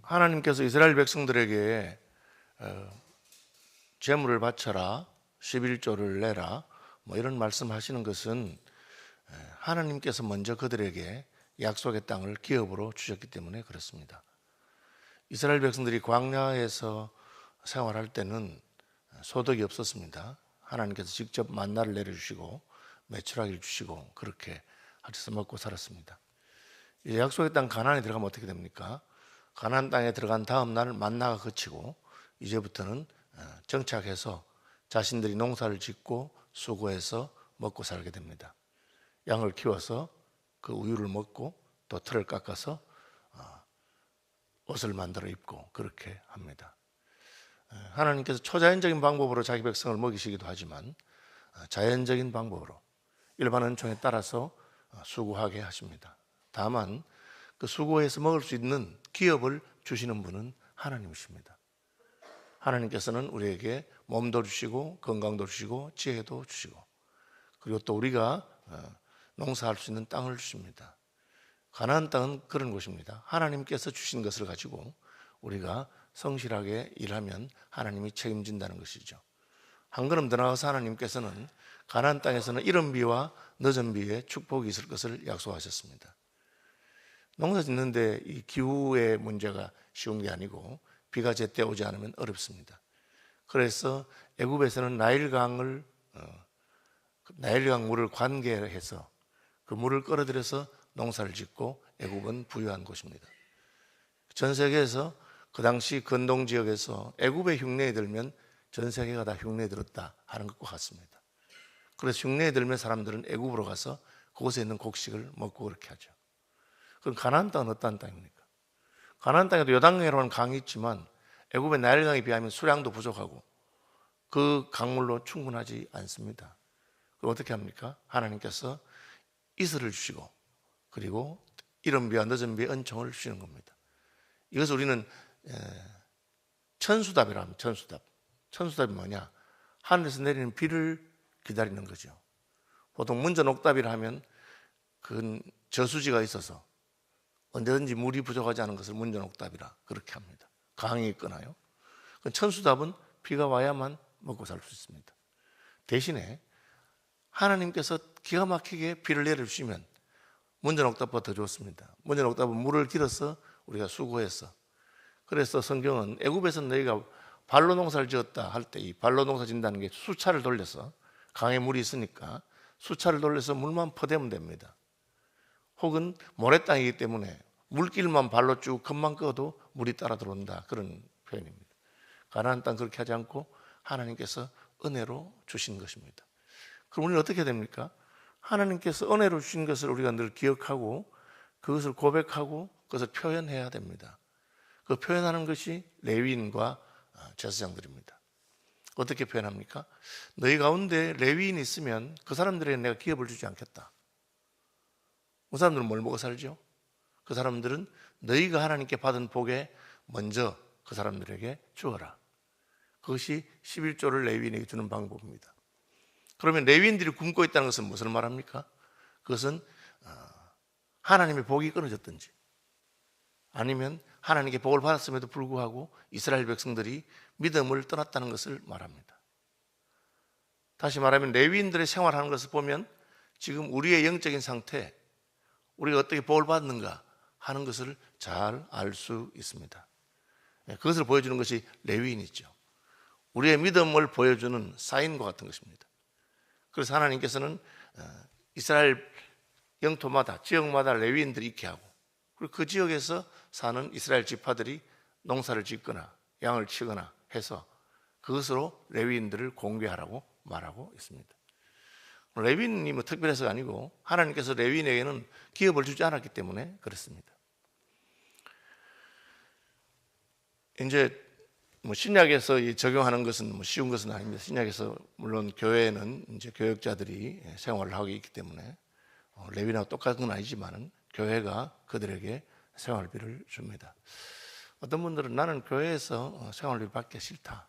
하나님께서 이스라엘 백성들에게 제물을 바쳐라, 11조를 내라, 이런 말씀하시는 것은 하나님께서 먼저 그들에게 약속의 땅을 기업으로 주셨기 때문에 그렇습니다. 이스라엘 백성들이 광야에서 생활할 때는 소득이 없었습니다. 하나님께서 직접 만나를 내려주시고 메추라기를 주시고 그렇게 하셔서 먹고 살았습니다. 이제 약속의 땅 가나안에 들어가면 어떻게 됩니까? 가나안 땅에 들어간 다음 날 만나가 그치고 이제부터는 정착해서 자신들이 농사를 짓고 수고해서 먹고 살게 됩니다. 양을 키워서 그 우유를 먹고 또 틀을 깎아서 옷을 만들어 입고 그렇게 합니다. 하나님께서 초자연적인 방법으로 자기 백성을 먹이시기도 하지만 자연적인 방법으로 일반 은총에 따라서 수고하게 하십니다. 다만 그 수고해서 먹을 수 있는 기업을 주시는 분은 하나님이십니다. 하나님께서는 우리에게 몸도 주시고 건강도 주시고 지혜도 주시고 그리고 또 우리가 농사할 수 있는 땅을 주십니다. 가나안 땅은 그런 곳입니다. 하나님께서 주신 것을 가지고 우리가 성실하게 일하면 하나님이 책임진다는 것이죠. 한 걸음 더 나아가서 하나님께서는 가나안 땅에서는 이른 비와 늦은 비에 축복이 있을 것을 약속하셨습니다. 농사 짓는데 이 기후의 문제가 쉬운 게 아니고 비가 제때 오지 않으면 어렵습니다. 그래서 애굽에서는 나일강 물을 관계해서 그 물을 끌어들여서 농사를 짓고 애굽은 부유한 곳입니다. 전 세계에서 그 당시 근동 지역에서 애굽의 흉내에 들면 전 세계가 다 흉내에 들었다 하는 것과 같습니다. 그래서 흉내에 들면 사람들은 애굽으로 가서 그곳에 있는 곡식을 먹고 그렇게 하죠. 그럼 가나안 땅은 어떤 땅입니까? 가나안 땅에도 요단강이라는 강이 있지만 애굽의 나일강에 비하면 수량도 부족하고 그 강물로 충분하지 않습니다. 그럼 어떻게 합니까? 하나님께서 이슬을 주시고 그리고 이른 비와 늦은 비의 은총을 주시는 겁니다. 이것을 우리는 천수답이라 합니다. 천수답. 천수답이 뭐냐? 하늘에서 내리는 비를 기다리는 거죠. 보통 문전옥답이라 하면 그 저수지가 있어서 언제든지 물이 부족하지 않은 것을 문전옥답이라 그렇게 합니다. 강이 있거나요. 천수답은 비가 와야만 먹고 살 수 있습니다. 대신에 하나님께서 기가 막히게 비를 내려주시면 문전옥답보다 더 좋습니다. 문전옥답은 물을 길어서 우리가 수고해서 그래서 성경은 애굽에서 너희가 발로 농사를 지었다 할 때 이 발로 농사 짓는다는 게 수차를 돌려서 강에 물이 있으니까 수차를 돌려서 물만 퍼대면 됩니다. 혹은 모래땅이기 때문에 물길만 발로 쭉 금방 꺼도 물이 따라 들어온다 그런 표현입니다. 가나안 땅 그렇게 하지 않고 하나님께서 은혜로 주신 것입니다. 그럼 우리는 어떻게 됩니까? 하나님께서 은혜로 주신 것을 우리가 늘 기억하고 그것을 고백하고 그것을 표현해야 됩니다. 그 표현하는 것이 레위인과 제사장들입니다. 어떻게 표현합니까? 너희 가운데 레위인이 있으면 그 사람들에게 내가 기업을 주지 않겠다. 그 사람들은 뭘 먹어 살죠? 그 사람들은 너희가 하나님께 받은 복에 먼저 그 사람들에게 주어라. 그것이 11조를 레위인에게 주는 방법입니다. 그러면 레위인들이 굶고 있다는 것은 무엇을 말합니까? 그것은 하나님의 복이 끊어졌든지 아니면 하나님께 복을 받았음에도 불구하고 이스라엘 백성들이 믿음을 떠났다는 것을 말합니다. 다시 말하면 레위인들의 생활하는 것을 보면 지금 우리의 영적인 상태, 우리가 어떻게 복을 받는가 하는 것을 잘 알 수 있습니다. 그것을 보여주는 것이 레위인이죠. 우리의 믿음을 보여주는 사인과 같은 것입니다. 그래서 하나님께서는 이스라엘 영토마다 지역마다 레위인들이 있게 하고 그리고 그 지역에서 사는 이스라엘 지파들이 농사를 짓거나 양을 치거나 해서 그것으로 레위인들을 공개하라고 말하고 있습니다. 레위인이 특별해서가 아니고 하나님께서 레위인에게는 기업을 주지 않았기 때문에 그렇습니다. 이제 신약에서 적용하는 것은 쉬운 것은 아닙니다. 신약에서 물론 교회는 이제 교역자들이 생활을 하고 있기 때문에 레위인하고 똑같은 건 아니지만은 교회가 그들에게 생활비를 줍니다. 어떤 분들은 나는 교회에서 생활비 받기 싫다.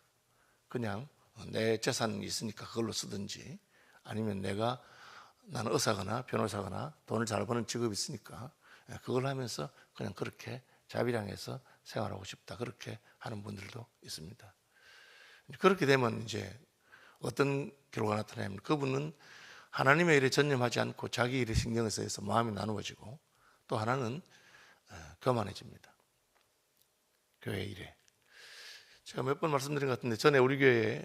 그냥 내 재산이 있으니까 그걸로 쓰든지 아니면 나는 의사거나 변호사거나 돈을 잘 버는 직업이 있으니까 그걸 하면서 그냥 그렇게 자비량해서 생활하고 싶다. 그렇게 하는 분들도 있습니다. 그렇게 되면 이제 어떤 결과가 나타나냐면 그분은 하나님의 일에 전념하지 않고 자기 일에 신경을 써서 마음이 나누어지고 또 하나는 교만해집니다. 교회 일에. 제가 몇 번 말씀드린 것 같은데 전에 우리 교회에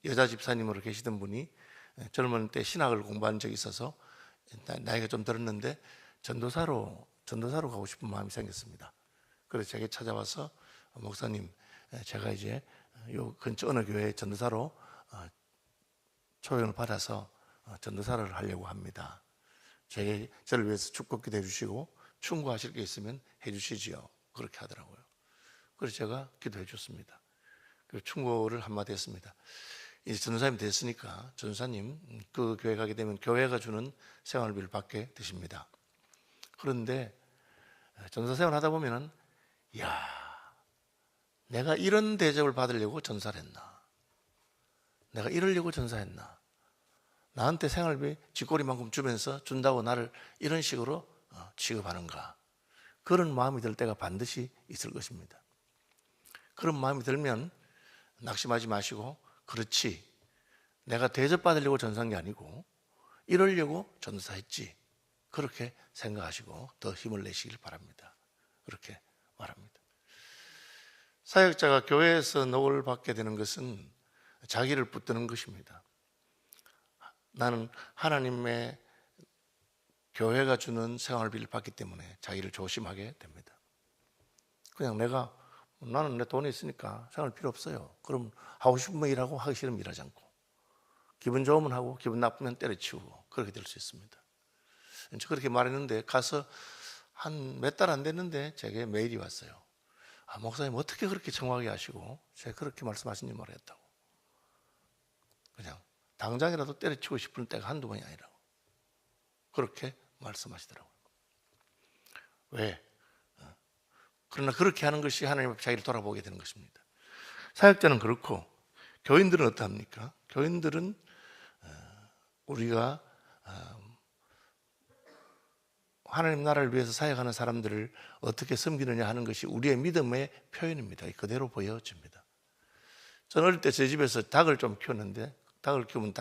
여자 집사님으로 계시던 분이 젊은 때 신학을 공부한 적이 있어서 나이가 좀 들었는데 전도사로 가고 싶은 마음이 생겼습니다. 그래서 제게 찾아와서 목사님, 제가 이제 요 근처 어느 교회 전도사로 초청을 받아서 전도사를 하려고 합니다. 저를 위해서 축복기도 해주시고 충고하실 게 있으면 해주시지요. 그렇게 하더라고요. 그래서 제가 기도해 줬습니다. 그리고 충고를 한마디 했습니다. 이제 전도사님 됐으니까 전도사님 그 교회 가게 되면 교회가 주는 생활비를 받게 되십니다. 그런데 전도사 생활 하다 보면은 야, 내가 이런 대접을 받으려고 전사를 했나? 내가 이러려고 전사했나? 나한테 생활비 쥐꼬리만큼 주면서 준다고 나를 이런 식으로 취급하는가? 그런 마음이 들 때가 반드시 있을 것입니다. 그런 마음이 들면 낙심하지 마시고 그렇지, 내가 대접받으려고 전사한 게 아니고 이러려고 전사했지, 그렇게 생각하시고 더 힘을 내시길 바랍니다. 그렇게 말합니다. 사역자가 교회에서 녹을 받게 되는 것은 자기를 붙드는 것입니다. 나는 하나님의 교회가 주는 생활비를 받기 때문에 자기를 조심하게 됩니다. 그냥 나는 내 돈이 있으니까 생활 필요 없어요. 그럼 하고 싶으면 일하고 하기 싫으면 일하지 않고 기분 좋으면 하고 기분 나쁘면 때려치우고 그렇게 될 수 있습니다. 그렇게 말했는데 가서 한 몇 달 안 됐는데 제게 메일이 왔어요. 목사님 어떻게 그렇게 정확하게 하시고 제가 그렇게 말씀하시니 모르겠다고. 그냥 당장이라도 때려치고 싶은 때가 한두 번이 아니라고 그렇게 말씀하시더라고요. 왜? 그러나 그렇게 하는 것이 하나님 앞에 자기를 돌아보게 되는 것입니다. 사역자는 그렇고 교인들은 어떠합니까? 교인들은 우리가 하나님 나라를 위해서 사역하는 사람들을 어떻게 섬기느냐 하는 것이 우리의 믿음의 표현입니다. 그대로 보여집니다. 저는 어릴 때 제 집에서 닭을 좀 키웠는데 닭을 키우면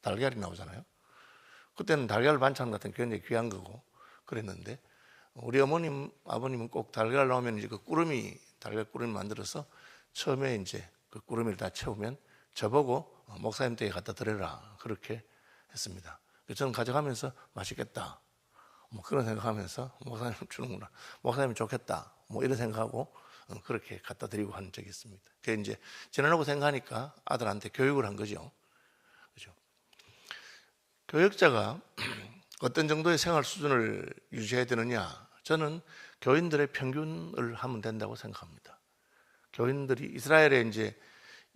달걀이 나오잖아요. 그때는 달걀 반찬 같은 게 굉장히 귀한 거고 그랬는데 우리 어머님, 아버님은 꼭 달걀 나오면 이제 달걀 꾸러미 만들어서 처음에 이제 그 꾸러미를 다 채우면 저보고 목사님 댁에 갖다 드려라 그렇게 했습니다. 저는 가져가면서 맛있겠다 그런 생각하면서 목사님 주는구나, 목사님 좋겠다 이런 생각하고 그렇게 갖다 드리고 한 적이 있습니다. 그게 이제 지나고 생각하니까 아들한테 교육을 한 거죠. 그죠? 교역자가 어떤 정도의 생활 수준을 유지해야 되느냐? 저는 교인들의 평균을 하면 된다고 생각합니다. 교인들이 이스라엘에 이제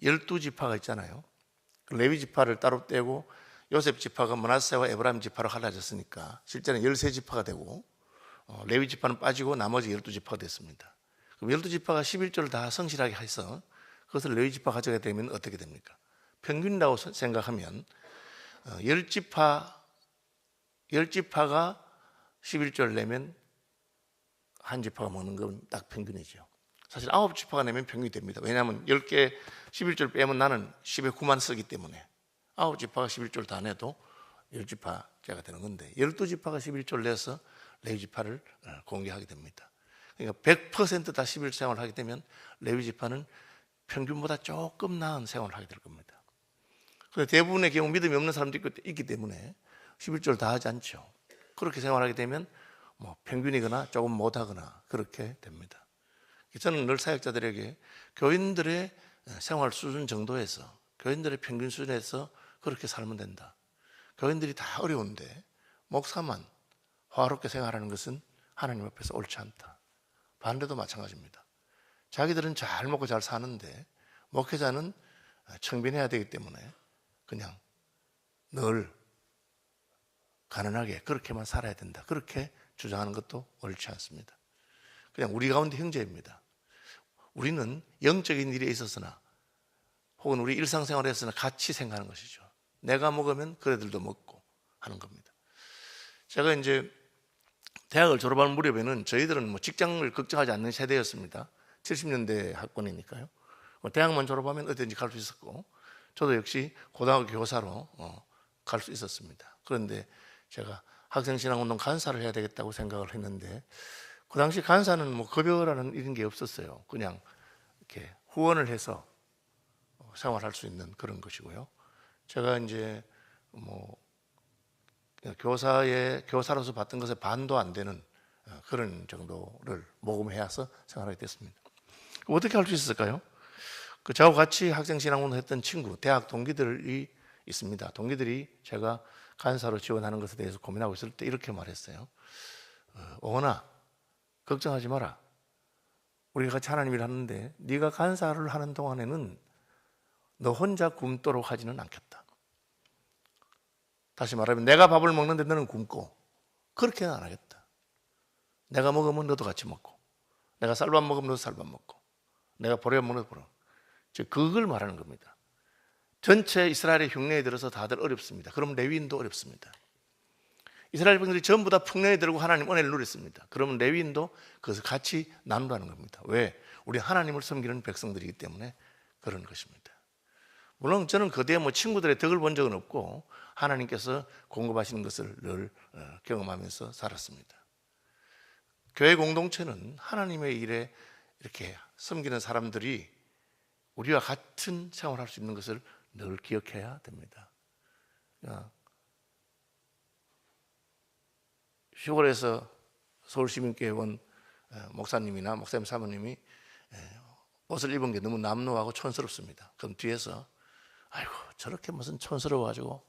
12지파가 있잖아요. 레위 지파를 따로 떼고 요셉 지파가 므낫세와 에브라임 지파로 갈라졌으니까 실제는 13지파가 되고 레위 지파는 빠지고 나머지 12지파가 됐습니다. 그럼 12지파가 11조를 다 성실하게 해서 그것을 레위 지파 가져가게 되면 어떻게 됩니까? 평균이라고 생각하면 10지파가 11조를 내면 한 지파가 먹는 건 딱 평균이죠. 사실 9지파가 내면 평균이 됩니다. 왜냐하면 10개 11조를 빼면 나는 10에 9만 쓰기 때문에 9지파가 11조를 다 내도 10지파째가 되는 건데 12지파가 11조를 내서 레위지파를 공개하게 됩니다. 그러니까 100% 다 11조 생활을 하게 되면 레위지파는 평균보다 조금 나은 생활을 하게 될 겁니다. 그런데 대부분의 경우 믿음이 없는 사람도 있기 때문에 11조를 다 하지 않죠. 그렇게 생활하게 되면 평균이거나 조금 못하거나 그렇게 됩니다. 저는 늘 사역자들에게 교인들의 생활 수준 정도에서 교인들의 평균 수준에서 그렇게 살면 된다. 교인들이 다 어려운데 목사만 화롭게 생활하는 것은 하나님 앞에서 옳지 않다. 반대도 마찬가지입니다. 자기들은 잘 먹고 잘 사는데 목회자는 청빈해야 되기 때문에 그냥 늘 가난하게 그렇게만 살아야 된다. 그렇게 주장하는 것도 옳지 않습니다. 그냥 우리 가운데 형제입니다. 우리는 영적인 일에 있어서나 혹은 우리 일상생활에서나 같이 생각하는 것이죠. 내가 먹으면 그들도 먹고 하는 겁니다. 제가 이제 대학을 졸업할 무렵에는 저희들은 뭐 직장을 걱정하지 않는 세대였습니다. 70년대 학번이니까요. 대학만 졸업하면 어디든지 갈 수 있었고, 저도 역시 고등학교 교사로 갈 수 있었습니다. 그런데 제가 학생신앙운동 간사를 해야 되겠다고 생각을 했는데, 그 당시 간사는 뭐 급여라는 이런 게 없었어요. 그냥 이렇게 후원을 해서 생활할 수 있는 그런 것이고요. 제가 이제 뭐 교사로서 받던 것에 반도 안 되는 그런 정도를 모금해서 생활하게 됐습니다. 어떻게 할 수 있었을까요? 저하고 같이 학생신앙운동 했던 친구, 대학 동기들이 있습니다. 동기들이 제가 간사로 지원하는 것에 대해서 고민하고 있을 때 이렇게 말했어요. 오원아, 걱정하지 마라. 우리가 같이 하나님 일 하는데 네가 간사를 하는 동안에는 너 혼자 굶도록 하지는 않겠다. 다시 말하면 내가 밥을 먹는데 너는 굶고, 그렇게는 안 하겠다. 내가 먹으면 너도 같이 먹고, 내가 쌀밥 먹으면 너도 쌀밥 먹고, 내가 보리밥 먹으면 너도 보리밥. 즉 그걸 말하는 겁니다. 전체 이스라엘의 흉내에 들어서 다들 어렵습니다. 그럼 레위인도 어렵습니다. 이스라엘 백성들이 전부 다 풍년에 들고 하나님 은혜를 누렸습니다. 그러면 레위인도 그것을 같이 나누라는 겁니다. 왜? 우리 하나님을 섬기는 백성들이기 때문에 그런 것입니다. 물론 저는 그 뒤에 뭐 친구들의 덕을 본 적은 없고 하나님께서 공급하시는 것을 늘 경험하면서 살았습니다. 교회 공동체는 하나님의 일에 이렇게 섬기는 사람들이 우리와 같은 생활을 할 수 있는 것을 늘 기억해야 됩니다. 시골에서 서울시민교회 온 목사님이나 목사님 사모님이 옷을 입은 게 너무 남루하고 촌스럽습니다. 그럼 뒤에서 아이고 저렇게 무슨 촌스러워가지고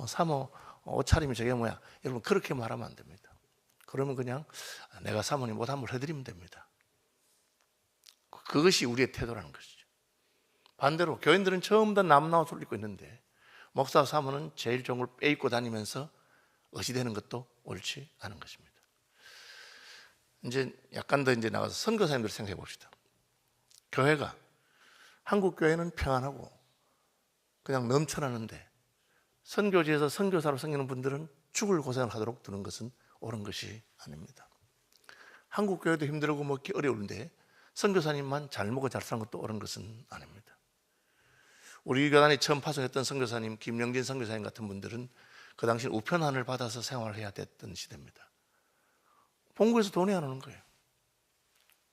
사모 옷차림이 저게 뭐야. 여러분 그렇게 말하면 안 됩니다. 그러면 그냥 내가 사모님 옷 한번 해드리면 됩니다. 그것이 우리의 태도라는 것이죠. 반대로 교인들은 전부 다 남나 옷을 입고 있는데 목사 사모는 제일 좋은 걸 빼입고 다니면서 의시되는 것도 옳지 않은 것입니다. 이제 약간 더 이제 나가서 선교사님들 생각해 봅시다. 교회가 한국 교회는 평안하고 그냥 넘쳐나는데 선교지에서 선교사로 섬기는 분들은 죽을 고생을 하도록 두는 것은 옳은 것이 아닙니다. 한국 교회도 힘들고 먹기 어려운데 선교사님만 잘 먹고 잘 사는 것도 옳은 것은 아닙니다. 우리 교단에 처음 파송했던 선교사님 김영진 선교사님 같은 분들은 그 당시 우편안을 받아서 생활을 해야 됐던 시대입니다. 본국에서 돈이 안 오는 거예요.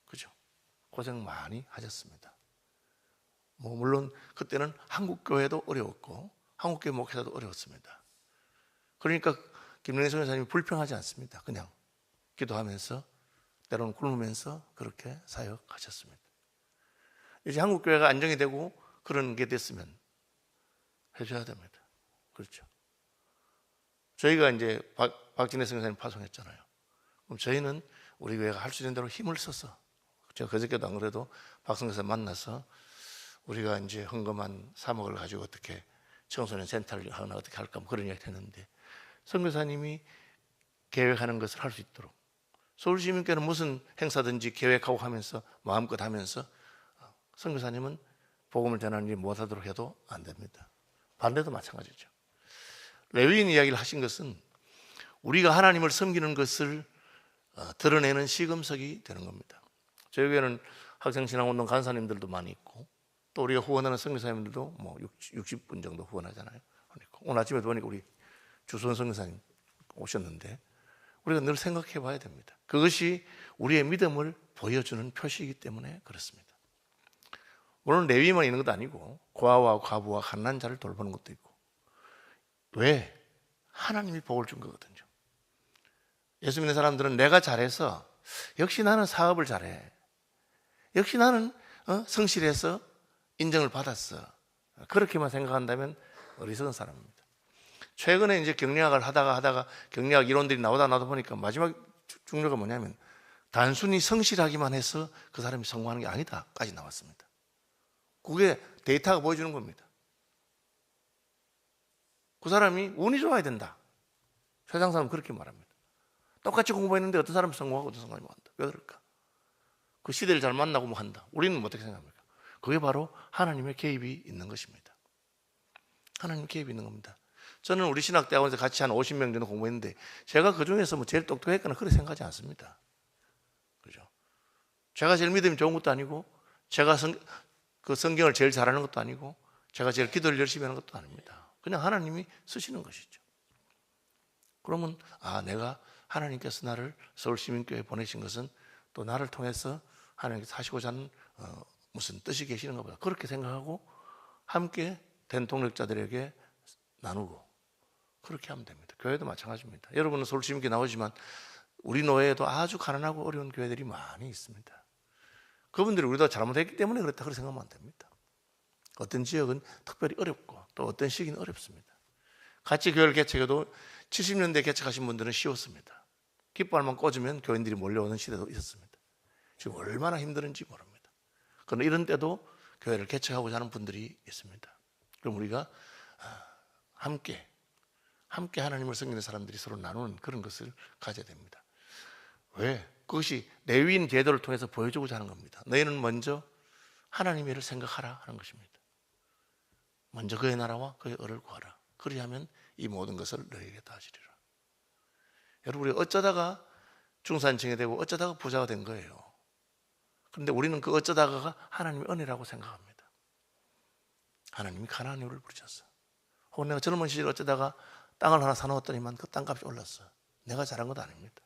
그죠? 고생 많이 하셨습니다. 뭐 물론 그때는 한국 교회도 어려웠고 한국 교회 목회자도 어려웠습니다. 그러니까 김영진 선교사님이 불평하지 않습니다. 그냥 기도하면서 때로는 굶으면서 그렇게 사역하셨습니다. 이제 한국 교회가 안정이 되고 그런 게 됐으면 해줘야 됩니다. 그렇죠? 저희가 이제 박진혜 선교사님 파송했잖아요. 그럼 저희는 우리 교회가 할 수 있는 대로 힘을 써서 제가 그저께도 안 그래도 박 선교사 만나서 우리가 이제 헌금한 3억을 가지고 어떻게 청소년 센터를 하나 어떻게 할까 뭐 그런 이야기 했는데 선교사님이 계획하는 것을 할 수 있도록 서울시민교회는 무슨 행사든지 계획하고 하면서 마음껏 하면서 선교사님은 복음을 전하는 일 못하도록 해도 안 됩니다. 반대도 마찬가지죠. 레위인 이야기를 하신 것은 우리가 하나님을 섬기는 것을 드러내는 시금석이 되는 겁니다. 저희 교회는 학생신앙운동 간사님들도 많이 있고 또 우리가 후원하는 선교사님들도 뭐 60분 정도 후원하잖아요. 오늘 아침에도 보니까 우리 주소원 선교사님 오셨는데 우리가 늘 생각해 봐야 됩니다. 그것이 우리의 믿음을 보여주는 표시이기 때문에 그렇습니다. 물론 레위만 있는 것도 아니고 고아와 과부와 갓난 자를 돌보는 것도 있고 왜? 하나님이 복을 준 거거든요. 예수 믿는 사람들은 내가 잘해서 역시 나는 사업을 잘해. 역시 나는 성실해서 인정을 받았어. 그렇게만 생각한다면 어리석은 사람입니다. 최근에 이제 경리학을 하다가 경리학 이론들이 나오다 보니까 마지막 중요가 뭐냐면 단순히 성실하기만 해서 그 사람이 성공하는 게 아니다까지 나왔습니다. 그게 데이터가 보여주는 겁니다. 그 사람이 운이 좋아야 된다. 세상 사람은 그렇게 말합니다. 똑같이 공부했는데 어떤 사람은 성공하고 어떤 사람이 못 한다. 왜 그럴까? 그 시대를 잘 만나고 뭐 한다. 우리는 어떻게 생각합니까? 그게 바로 하나님의 개입이 있는 것입니다. 하나님의 개입이 있는 겁니다. 저는 우리 신학대학원에서 같이 한 50명 정도 공부했는데 제가 그 중에서 뭐 제일 똑똑했거나 그렇게 생각하지 않습니다. 그죠? 제가 제일 믿음이 좋은 것도 아니고 제가 그 성경을 제일 잘하는 것도 아니고 제가 제일 기도를 열심히 하는 것도 아닙니다. 그냥 하나님이 쓰시는 것이죠. 그러면 내가 하나님께서 나를 서울시민교회에 보내신 것은 또 나를 통해서 하나님께서 하시고자 하는 무슨 뜻이 계시는가 보다. 그렇게 생각하고 함께 된 동력자들에게 나누고 그렇게 하면 됩니다. 교회도 마찬가지입니다. 여러분은 서울시민교회 나오지만 우리 노예에도 아주 가난하고 어려운 교회들이 많이 있습니다. 그분들이 우리도 잘못했기 때문에 그렇다 그렇게 생각하면 안 됩니다. 어떤 지역은 특별히 어렵고 또 어떤 시기는 어렵습니다. 같이 교회를 개척해도 70년대에 개척하신 분들은 쉬웠습니다. 깃발만 꽂으면 교인들이 몰려오는 시대도 있었습니다. 지금 얼마나 힘든지 모릅니다. 그러나 이런 때도 교회를 개척하고자 하는 분들이 있습니다. 그럼 우리가 함께 하나님을 섬기는 사람들이 서로 나누는 그런 것을 가져야 됩니다. 왜? 그것이 레위인 제도를 통해서 보여주고자 하는 겁니다. 너희는 먼저 하나님의 일을 생각하라 하는 것입니다. 먼저 그의 나라와 그의 의를 구하라. 그리하면 이 모든 것을 너희에게 다 하시리라. 여러분, 우리 어쩌다가 중산층이 되고 어쩌다가 부자가 된 거예요. 그런데 우리는 그 어쩌다가가 하나님의 은혜라고 생각합니다. 하나님이 가나안 이웃을 부르셨어. 혹은 내가 젊은 시절에 어쩌다가 땅을 하나 사놓았더니만 그 땅값이 올랐어. 내가 잘한 것도 아닙니다.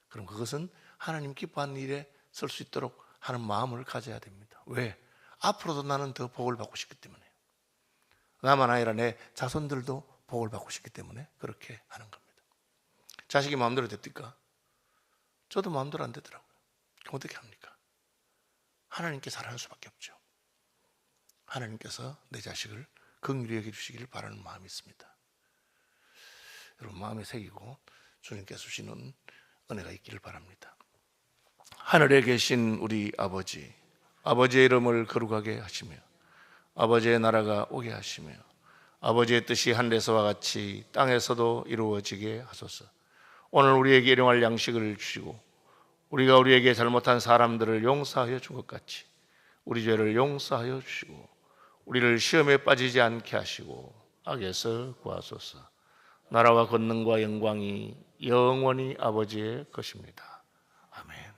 그럼 그것은 하나님 기뻐하는 일에 쓸 수 있도록 하는 마음을 가져야 됩니다. 왜? 앞으로도 나는 더 복을 받고 싶기 때문에. 나만 아니라 내 자손들도 복을 받고 싶기 때문에 그렇게 하는 겁니다. 자식이 마음대로 됩니까? 저도 마음대로 안 되더라고요. 어떻게 합니까? 하나님께서 하라는 수밖에 없죠. 하나님께서 내 자식을 긍휼히 여겨주시기를 바라는 마음이 있습니다. 여러분 마음에 새기고 주님께서 주시는 은혜가 있기를 바랍니다. 하늘에 계신 우리 아버지, 아버지의 이름을 거룩하게 하시며 아버지의 나라가 오게 하시며 아버지의 뜻이 하늘에서와 같이 땅에서도 이루어지게 하소서. 오늘 우리에게 일용할 양식을 주시고 우리가 우리에게 잘못한 사람들을 용서하여 준 것 같이 우리 죄를 용서하여 주시고 우리를 시험에 빠지지 않게 하시고 악에서 구하소서. 나라와 권능과 영광이 영원히 아버지의 것입니다. 아멘.